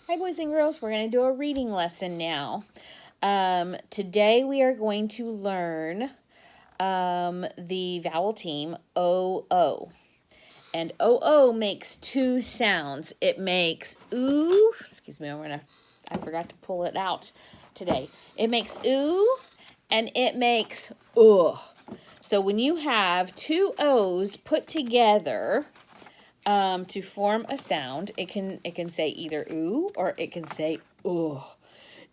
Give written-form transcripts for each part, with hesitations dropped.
Hi, boys and girls. We're going to do a reading lesson now. Today we are going to learn the vowel team O-O. And O-O makes two sounds. It makes ooh. Excuse me, I forgot to pull it out today. It makes ooh and it makes ugh. So when you have two O's put together, to form a sound, it can say either ooh or it can say ugh.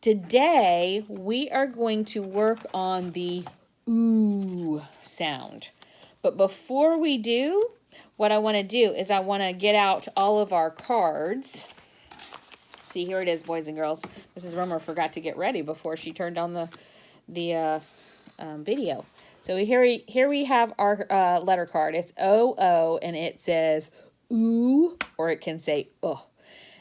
Today, we are going to work on the ooh sound. But before we do, what I want to do is I want to get out all of our cards. See, here it is, boys and girls. Mrs. Romer forgot to get ready before she turned on the video. So here we have our letter card. It's O-O, and it says ooh, or it can say ugh.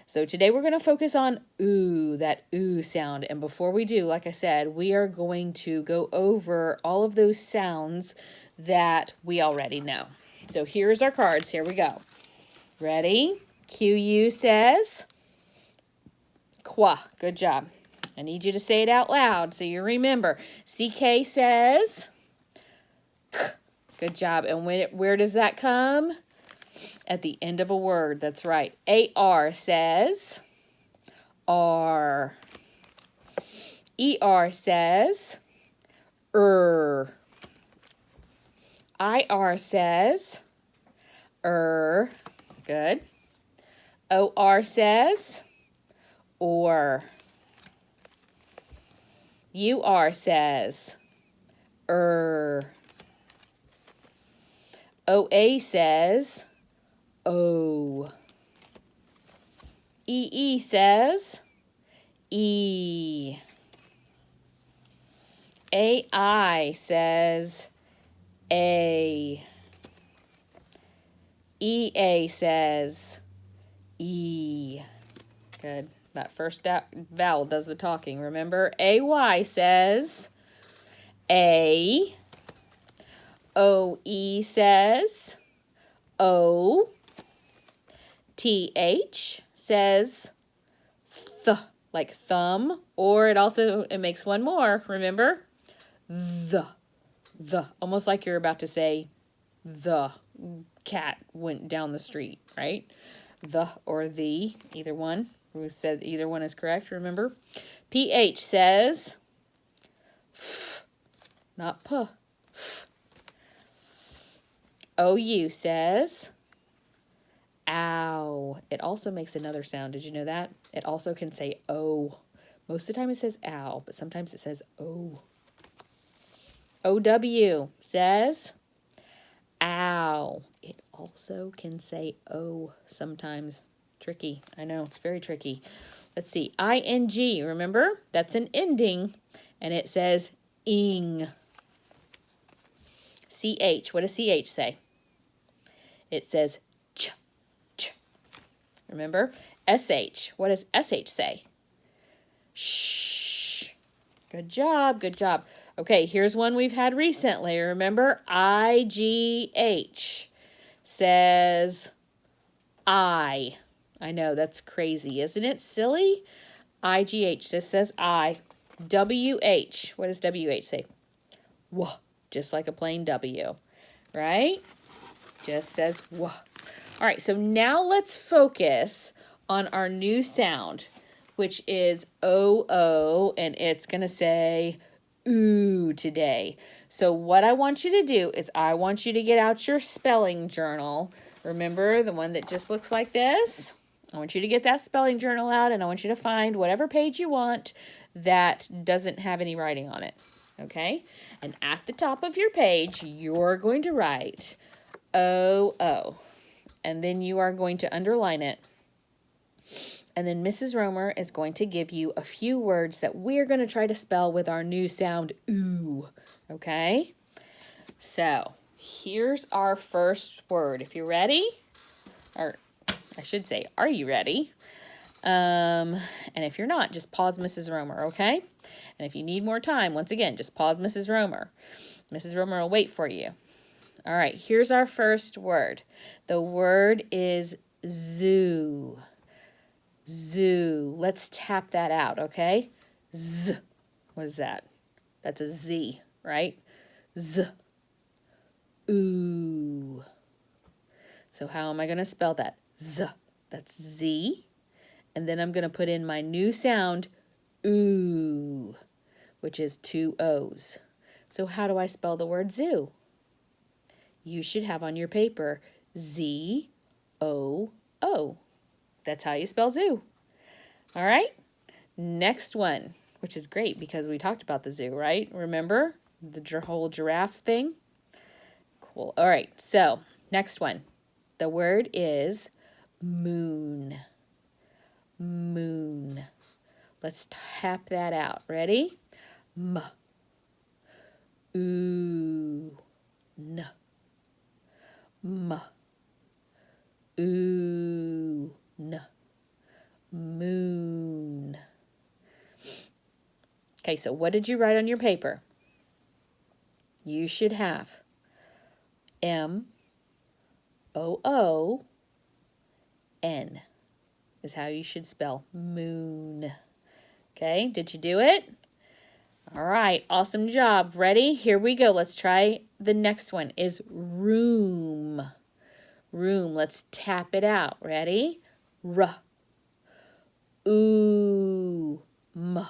So today we're going to focus on ooh, that ooh sound. And before we do, like I said, we are going to go over all of those sounds that we already know. So here's our cards. Here we go. Ready? Q-U says qua. Good job. I need you to say it out loud so you remember. C-K says k. Good job. And where does that come? At the end of a word. That's right. A-R says R. E-R says I-R says Good. O-R says or. U-R says O-A says O. E-E says E. A-I says A. E-A says E. Good. That first vowel does the talking, remember? A-Y says A. O-E says O. T-H says th, like thumb, or it makes one more, remember? The, almost like you're about to say the cat went down the street, right? The or the, either one. We said either one is correct, remember? P-H says f, not p, f. O-U says ow. It also makes another sound. Did you know that? It also can say O. Most of the time it says ow, but sometimes it says O. O-W says ow. It also can say O sometimes. Tricky. I know, it's very tricky. Let's see. I-N-G, remember? That's an ending, and it says ing. C-H. What does C-H say? It says ch. Remember? S-H. What does S-H say? Shh. Good job. Good job. Okay, here's one we've had recently. Remember? I-G-H says I. I know, that's crazy. Isn't it silly? I-G-H just says I. W-H. What does W-H say? Wah. Just like a plain W. Right? Just says wah. All right, so now let's focus on our new sound, which is O-O, and it's going to say ooh today. So what I want you to do is I want you to get out your spelling journal. Remember, the one that just looks like this? I want you to get that spelling journal out, and I want you to find whatever page you want that doesn't have any writing on it, okay? And at the top of your page, you're going to write O-O. And then you are going to underline it. And then Mrs. Romer is going to give you a few words that we're going to try to spell with our new sound, ooh. Okay? So, here's our first word. If you're ready, or I should say, are you ready? And if you're not, just pause Mrs. Romer, okay? And if you need more time, once again, just pause Mrs. Romer. Mrs. Romer will wait for you. All right, here's our first word. The word is zoo. Zoo. Let's tap that out, okay? Z. What is that? That's a Z, right? Z. Ooh. So how am I going to spell that? Z. That's Z. And then I'm going to put in my new sound, ooh, which is 2 O's. So how do I spell the word zoo? You should have on your paper Z-O-O. That's how you spell zoo. All right? Next one, which is great because we talked about the zoo, right? Remember the whole giraffe thing? Cool. All right, so next one. The word is moon. Moon. Let's tap that out. Ready? M. Ooh. N. M. Ooh. N. Moon. Okay, so what did you write on your paper? You should have M-O-O-N is how you should spell moon. Okay, did you do it? All right, awesome job. Ready? Here we go. Let's try the next one is room. Room. Let's tap it out. Ready? R. Ooh. M.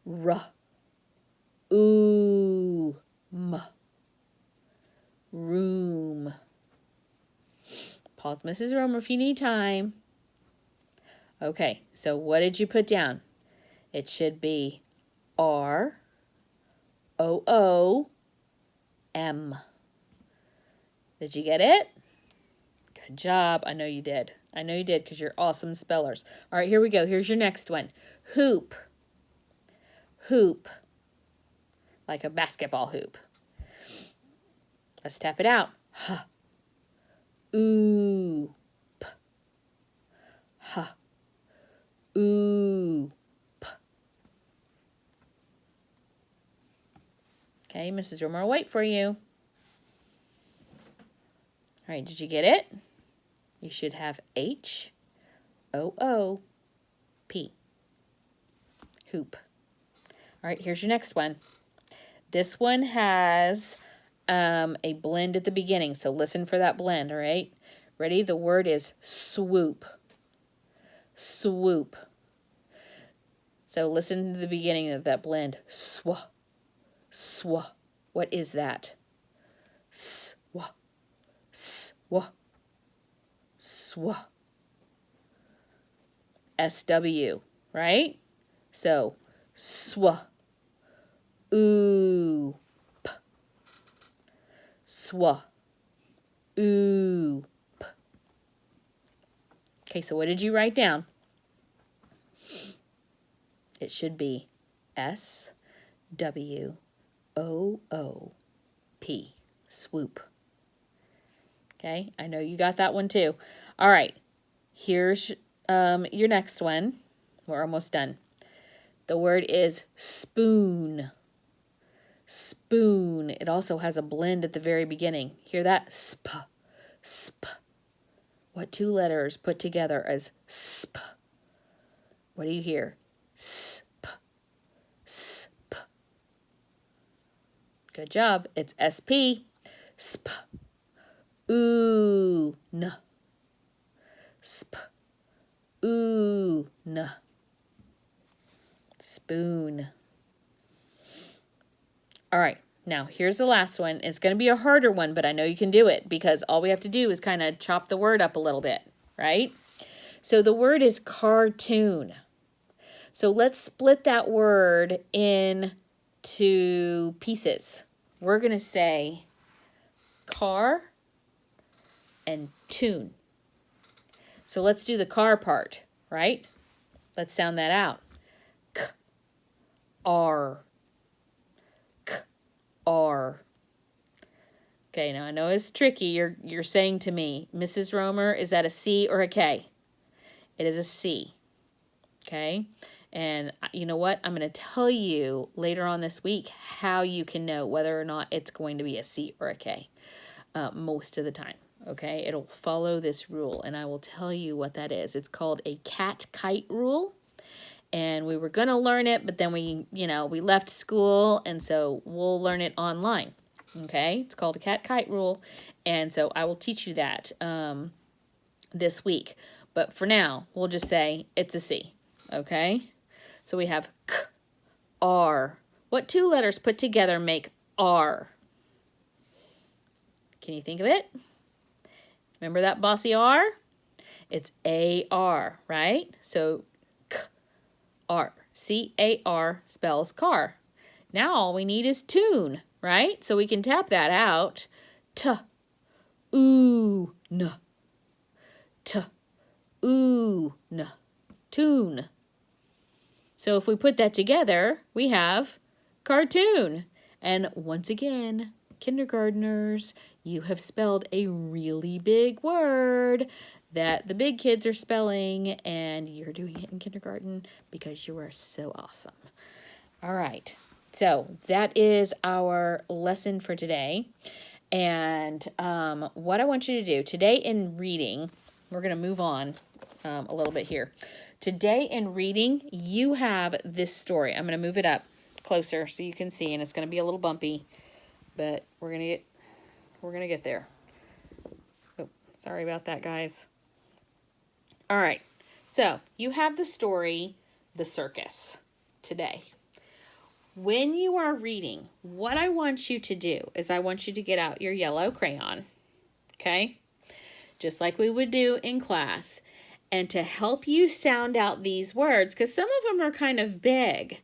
R. Ooh. M. Room. Pause Mrs. Romer if you need time. Okay, so what did you put down? It should be R-O-O-M. Did you get it? Good job. I know you did. I know you did because you're awesome spellers. All right, here we go. Here's your next one. Hoop. Hoop. Like a basketball hoop. Let's tap it out. H. Ooh. P. H. Ooh. P. Okay, Mrs. Romer will wait for you. All right, did you get it? You should have H-O-O-P. Hoop. All right, here's your next one. This one has a blend at the beginning, so listen for that blend, all right? Ready? The word is swoop. Swoop. So listen to the beginning of that blend. Swa. Swa. What is that? Swa. Swa. Swa. S-W, right? So, swa. Ooh. P. Swa. Ooh. P. Okay, so what did you write down? It should be S-W-O-O-P. Swoop. Okay, I know you got that one too. All right, here's your next one. We're almost done. The word is spoon. Spoon. It also has a blend at the very beginning. Hear that? Sp. Sp. What two letters put together as sp? What do you hear? Sp. Sp. Good job. It's SP. Sp. Ooh. N. Sp. Ooh. N. Spoon. All right, now here's the last one. It's going to be a harder one, but I know you can do it because all we have to do is kind of chop the word up a little bit, right? So the word is cartoon. So let's split that word into pieces. We're going to say car and tune. So let's do the car part, right? Let's sound that out. K, R, K, R. Okay, now I know it's tricky. You're saying to me, Mrs. Romer, is that a C or a K? It is a C. Okay? And you know what? I'm going to tell you later on this week how you can know whether or not it's going to be a C or a K most of the time. Okay, it'll follow this rule, and I will tell you what that is. It's called a cat-kite rule, and we were going to learn it, but then we left school, and so we'll learn it online. Okay, it's called a cat-kite rule, and so I will teach you that this week. But for now, we'll just say it's a C. Okay, so we have K, R. What two letters put together make R? Can you think of it? Remember that bossy R? It's A-R, right? So K-R. C-A-R spells car. Now all we need is tune, right? So we can tap that out. T-oo-n. T-oo-n. Tune. So if we put that together, we have cartoon. And once again, kindergartners, you have spelled a really big word that the big kids are spelling, and you're doing it in kindergarten because you are so awesome. All right, so that is our lesson for today. And what I want you to do today in reading, we're going to move on a little bit here. Today in reading, you have this story. I'm going to move it up closer so you can see, and it's going to be a little bumpy, but we're going to get there. Oh, sorry about that, guys. All right. So, you have the story, The Circus, today. When you are reading, what I want you to do is I want you to get out your yellow crayon, okay? Just like we would do in class. And to help you sound out these words, because some of them are kind of big.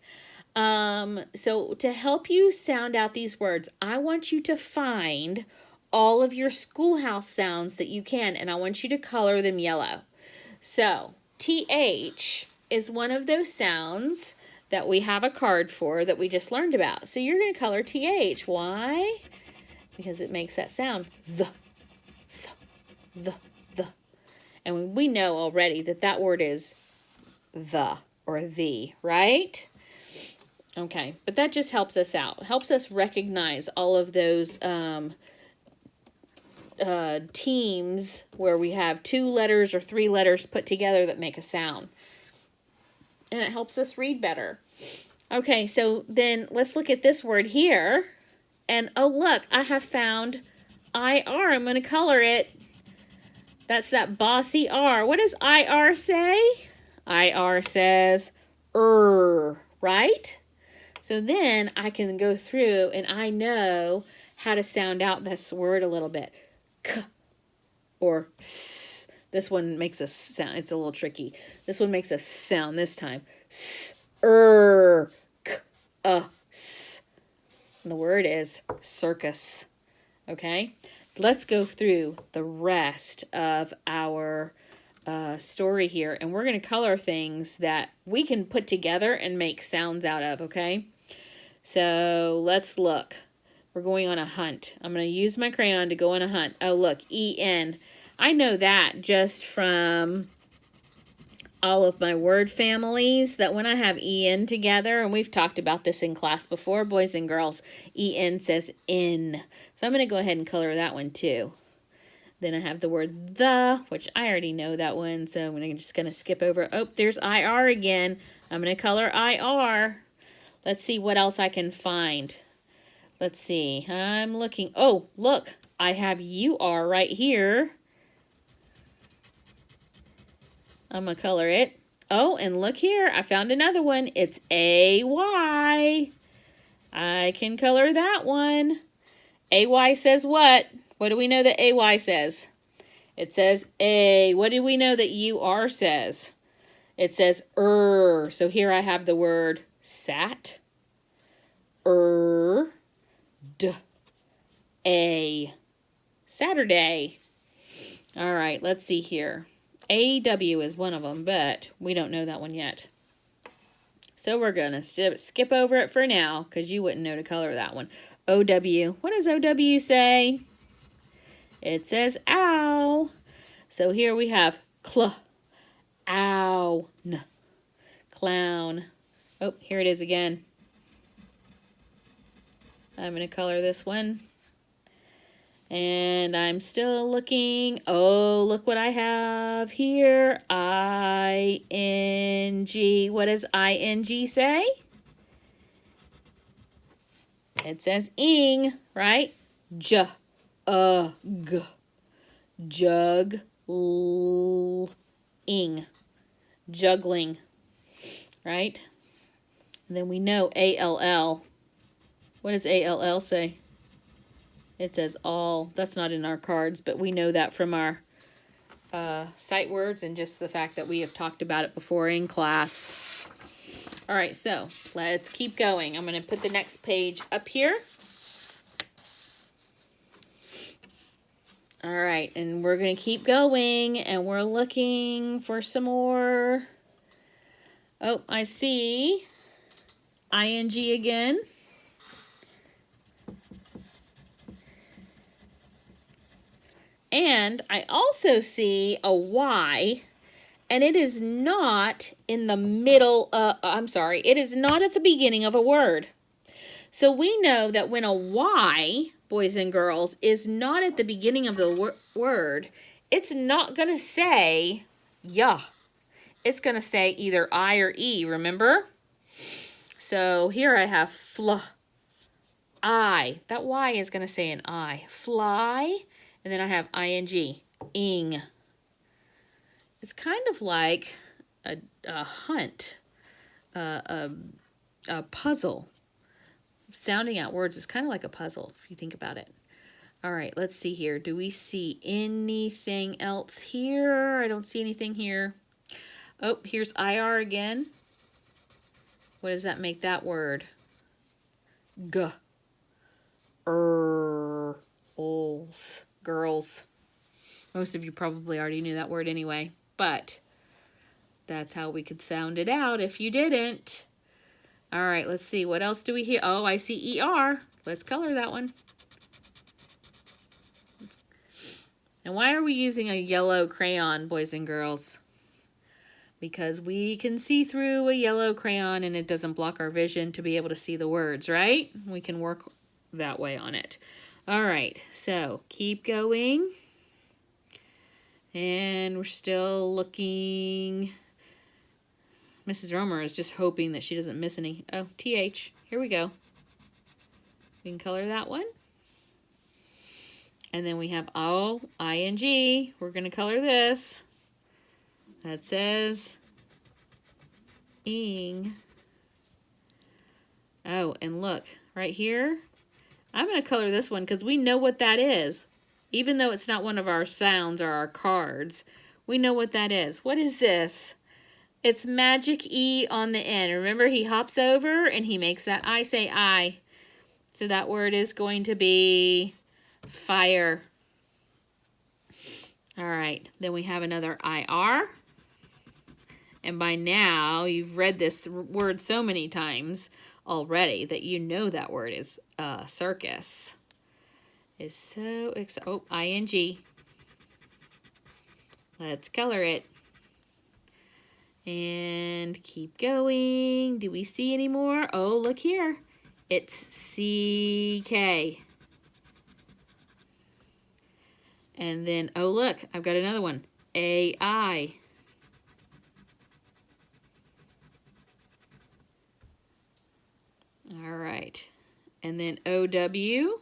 So to help you sound out these words, I want you to find all of your schoolhouse sounds that you can, and I want you to color them yellow. So, TH is one of those sounds that we have a card for that we just learned about. So you're going to color TH. Why? Because it makes that sound. The. And we know already that that word is the or the, right? Okay, but that just helps us out. Helps us recognize all of those teams where we have 2 letters or 3 letters put together that make a sound. And it helps us read better. Okay, so then let's look at this word here. And oh, look, I have found IR. I'm going to color it. That's that bossy R. What does IR say? IR says right? So then I can go through and I know how to sound out this word a little bit. K or S. This one makes a sound. It's a little tricky. This one makes a sound this time. S, k, s. And the word is circus. Okay? Let's go through the rest of our story here. And we're going to color things that we can put together and make sounds out of, okay? So let's look. We're going on a hunt. I'm going to use my crayon to go on a hunt. Oh, look, E-N. I know that just from all of my word families, that when I have E-N together, and we've talked about this in class before, boys and girls, E-N says in. So I'm going to go ahead and color that one too. Then I have the word the, which I already know that one, so I'm just going to skip over. Oh, there's IR again. I'm going to color IR. Let's see what else I can find. Let's see. I'm looking. Oh, look. I have UR right here. I'm going to color it. Oh, and look here. I found another one. It's AY. I can color that one. AY says what? What do we know that AY says? It says A. What do we know that UR says? It says So here I have the word sat. D. A. Saturday. All right, let's see here. AW is one of them, but we don't know that one yet. So we're going to skip over it for now because you wouldn't know to color that one. OW. What does OW say? It says ow. So here we have ow, clown. Oh, here it is again. I'm going to color this one. And I'm still looking. Oh, look what I have here. I-N-G. What does I-N-G say? It says ing, right? J-U-G. Jug-ing. Juggling. Right? And then we know A-L-L. What does A-L-L say? It says all. That's not in our cards, but we know that from our sight words and just the fact that we have talked about it before in class. All right, so let's keep going. I'm going to put the next page up here. All right, and we're going to keep going, and we're looking for some more. Oh, I see ing again. And I also see a Y, and it is not in the middle, it is not at the beginning of a word. So we know that when a Y, boys and girls, is not at the beginning of the word, it's not going to say yeah. It's going to say either I or E, remember? So here I have I. That Y is going to say an I. Fly. And then I have ing, ing. It's kind of like a hunt, a puzzle. Sounding out words is kind of like a puzzle, if you think about it. All right, let's see here. Do we see anything else here? I don't see anything here. Oh, here's IR again. What does that make that word? G. Ols. Girls. Most of you probably already knew that word anyway, but that's how we could sound it out if you didn't. All right, let's see. What else do we hear? Oh, I see ER. Let's color that one. And why are we using a yellow crayon, boys and girls? Because we can see through a yellow crayon and it doesn't block our vision to be able to see the words, right? We can work that way on it. All right, so keep going. And we're still looking. Mrs. Romer is just hoping that she doesn't miss any. Oh, TH. Here we go. We can color that one. And then we have O, ING. We're going to color this. That says ing. Oh, and look, right here. I'm going to color this one because we know what that is. Even though it's not one of our sounds or our cards, we know what that is. What is this? It's magic E on the end. Remember, he hops over and he makes that I say I. So that word is going to be fire. All right, then we have another IR. And by now, you've read this word so many times already that you know that word is circus. Is so exciting. Oh, ING. Let's color it. And keep going. Do we see any more? Oh, look here. It's CK. And then, oh, look, I've got another one. AI. All right. And then OW.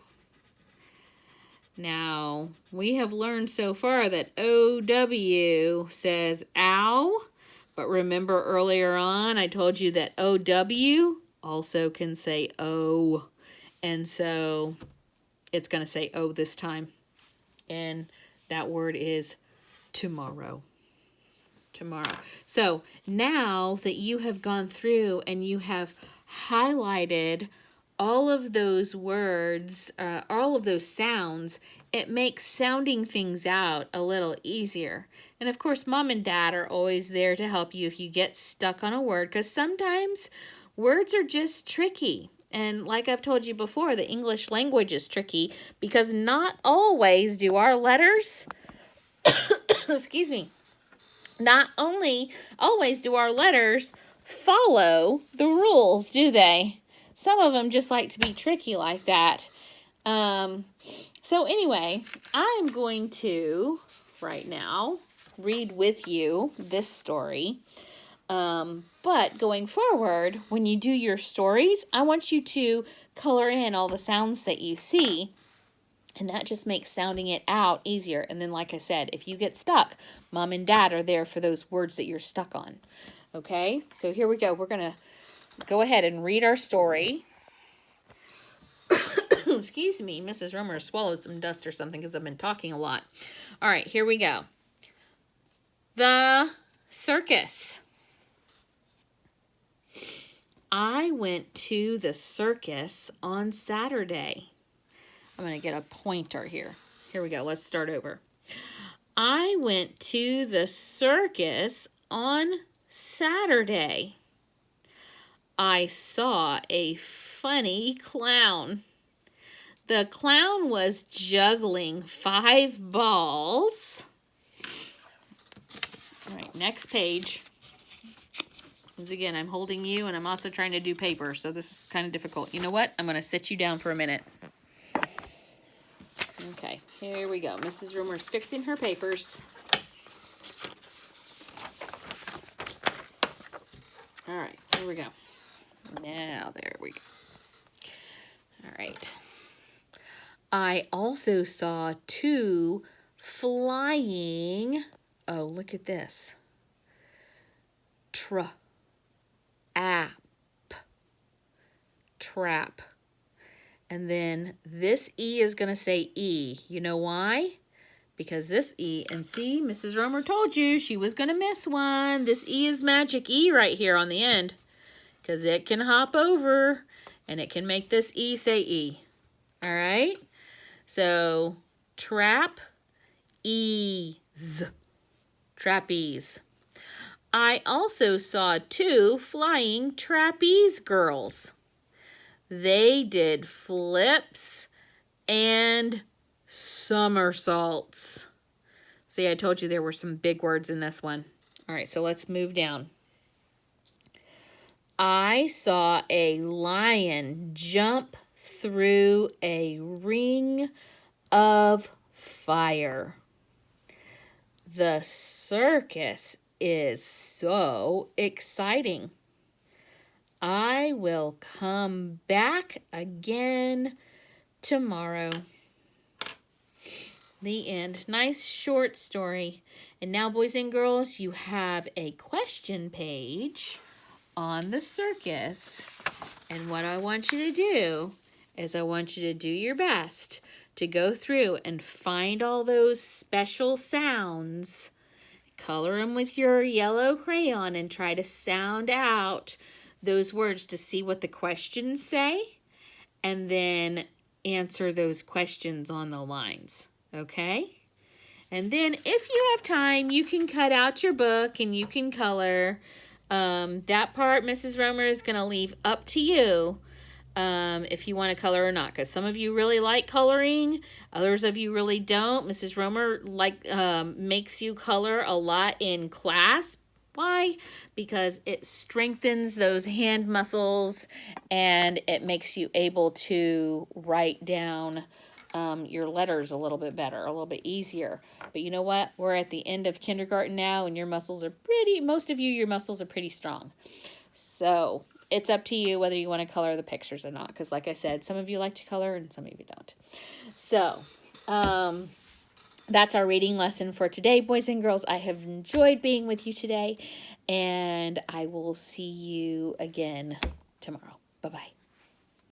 Now, we have learned so far that OW says ow, but remember earlier on I told you that OW also can say O, and so it's going to say O this time, and that word is tomorrow. Tomorrow. So now that you have gone through and you have highlighted all of those words, all of those sounds, it makes sounding things out a little easier. And of course, Mom and Dad are always there to help you if you get stuck on a word, because sometimes words are just tricky. And like I've told you before, the English language is tricky because not always do our letters, excuse me, not only always do our letters follow the rules, do they? Some of them just like to be tricky like that. So anyway, I'm going to, right now, read with you this story. But going forward, when you do your stories, I want you to color in all the sounds that you see, and that just makes sounding it out easier. And then, like I said, if you get stuck, Mom and Dad are there for those words that you're stuck on. Okay, so here we go. We're going to go ahead and read our story. Excuse me, Mrs. Romer swallowed some dust or something because I've been talking a lot. All right, here we go. The circus. I went to the circus on Saturday. I'm going to get a pointer here. Here we go. Let's start over. I went to the circus on Saturday. I saw a funny clown. The clown was juggling 5 balls. All right, next page. Once again, I'm holding you, and I'm also trying to do paper, so this is kind of difficult. You know what? I'm going to sit you down for a minute. Okay, here we go. Mrs. Romer's fixing her papers. All right, here we go. Now, there we go. All right. I also saw 2 flying, oh, look at this. Trap. And then this E is going to say E. You know why? Because this E, and see, Mrs. Romer told you she was going to miss one. This E is magic E right here on the end. Because it can hop over, and it can make this E say E. All right? So, trapeze. Trapeze. I also saw 2 flying trapeze girls. They did flips and somersaults. See, I told you there were some big words in this one. All right, so let's move down. I saw a lion jump through a ring of fire. The circus is so exciting. I will come back again tomorrow. The end. Nice short story. And now, boys and girls, you have a question page on the circus. And what I want you to do is I want you to do your best to go through and find all those special sounds, color them with your yellow crayon, and try to sound out those words to see what the questions say, and then answer those questions on the lines, okay? And then if you have time, you can cut out your book and you can color. That part Mrs. Romer is going to leave up to you if you want to color or not, because some of you really like coloring, others of you really don't. Mrs. Romer makes you color a lot in class. Why? Because it strengthens those hand muscles and it makes you able to write down your letters a little bit better, a little bit easier. But you know what? We're at the end of kindergarten now, and your muscles are most of you, your muscles are pretty strong. So it's up to you whether you want to color the pictures or not, because like I said, some of you like to color and some of you don't. So, that's our reading lesson for today, boys and girls. I have enjoyed being with you today, and I will see you again tomorrow. Bye-bye.